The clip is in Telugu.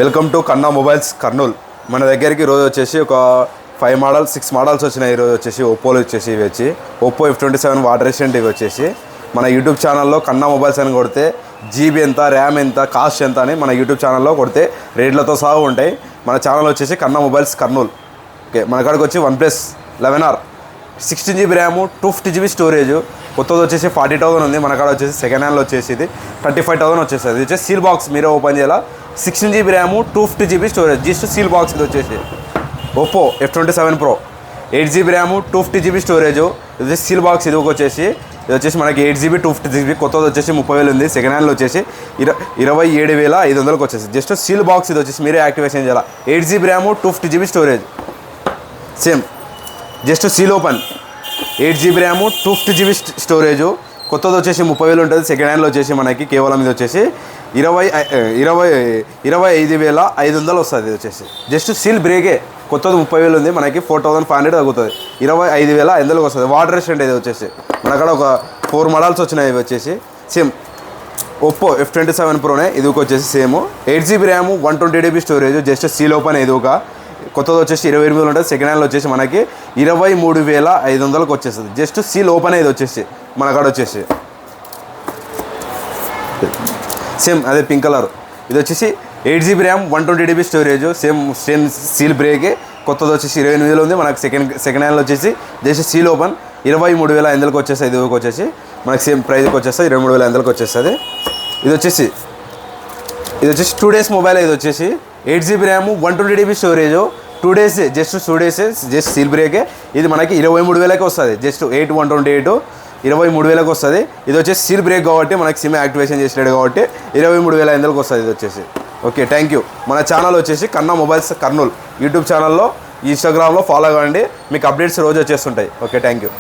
వెల్కమ్ టు కన్నా మొబైల్స్ కర్నూల్. మన దగ్గరికి ఈరోజు వచ్చేసి ఒక 5 మోడల్స్ 6 మోడల్స్ వచ్చినాయి. ఈరోజు వచ్చేసి ఒప్పోలో వచ్చేసి ఇవి వచ్చి ఒప్పో F27 వాటర్ రెసిస్టెంట్ ఇవి వచ్చేసి మన యూట్యూబ్ ఛానల్లో కన్నా మొబైల్స్ అని కొడితే జీబీ ఎంత, ర్యామ్ ఎంత, కాస్ట్ ఎంత అని మన యూట్యూబ్ ఛానల్లో కొడితే రేట్లతో సహా ఉంటాయి. మన ఛానల్ వచ్చేసి కన్నా మొబైల్స్ కర్నూల్. ఓకే, మన కాడికి వచ్చి OnePlus 11R 16GB RAM 250GB storage కొత్తది వచ్చేసి 40,000 ఉంది. మన కాడ వచ్చేసి సెకండ్ హ్యాండ్లో వచ్చేసి ఇది 35,000 వచ్చేస్తుంది. ఇది వచ్చేసి సీల్ బాక్స్, మీరే ఓపెన్ చేయాల. 16GB RAM 250GB storage, just seal box. ఇది వచ్చేసి Oppo F27 Pro 8GB RAM 250GB storage, ఇది వచ్చేసి సీల్ బాక్స్. ఇది వచ్చేసి మనకి 8GB 250GB కొత్తది వచ్చేసి 30,000 ఉంది. సెకండ్ హ్యాండ్లో వచ్చేసి 27,500 వచ్చేసి జస్ట్ సీల్ బాక్స్. ఇది వచ్చేసి మీరే యాక్టివేషన్ చేయాలి. 8GB RAM 250GB storage same just seal open. 8GB RAM 250GB storage కొత్తది వచ్చేసి 30,000 ఉంటుంది. సెకండ్ హ్యాండ్లో వచ్చేసి మనకి కేవలం ఇది వచ్చేసి 25,500 వస్తుంది. ఇది వచ్చేసి జస్ట్ సీల్ బ్రేకే. కొత్తది 30,000 ఉంది, మనకి 4,500 తగ్గుతుంది. 25,500 వస్తుంది. వాటర్ రెసిస్టెంట్ ఇది వచ్చేసి మన కాడ ఒక 4 మోడల్స్ వచ్చినాయి. ఇవి వచ్చేసి సేమ్ ఒప్పో F27 Proనే. ఇది వచ్చేసి same 8GB RAM 120GB storage just seal open. ఇది ఒక కొత్తది వచ్చేసి 28,000 ఉంటుంది. సెకండ్ హ్యాండ్లో వచ్చేసి మనకి 23,500 వచ్చేస్తుంది. జస్ట్ సీల్ ఓపెన్ ఇది వచ్చేసి మన కాడ వచ్చేసి సేమ్ అదే పింక్ కలర్. ఇది వచ్చేసి 8GB RAM 120GB storage same seal బ్రేకే. కొత్తది వచ్చేసి 28,000 ఉంది. మనకి సెకండ్ హ్యాండ్లో వచ్చేసి జస్ట్ సీల్ ఓపెన్ 23,500 వచ్చేస్తుంది. ఇది వచ్చేసి మనకి సేమ్ ప్రైస్కి వచ్చేస్తుంది, 23,500 వచ్చేస్తుంది. ఇది వచ్చేసి 2 days మొబైల్. ఇది వచ్చేసి 8GB RAM 120GB storage 2 days just just seal బ్రేకే. ఇది మనకి 23,000 వస్తుంది. జస్ట్ 8,128 23,000 వస్తుంది. ఇది వచ్చేసి సీల్ బ్రేక్ కాబట్టి మనకి సిమ్ యాక్టివేషన్ చేసినాడు కాబట్టి 23,500 వస్తుంది. ఇది వచ్చేసి ఓకే, థ్యాంక్ యూ. మన ఛానల్ వచ్చేసి కన్నా మొబైల్స్ కర్నూల్ యూట్యూబ్ ఛానల్లో, ఇన్స్టాగ్రామ్లో ఫాలో కావండి. మీకు అప్డేట్స్ రోజు వచ్చేస్తుంటాయి. Okay, thank you.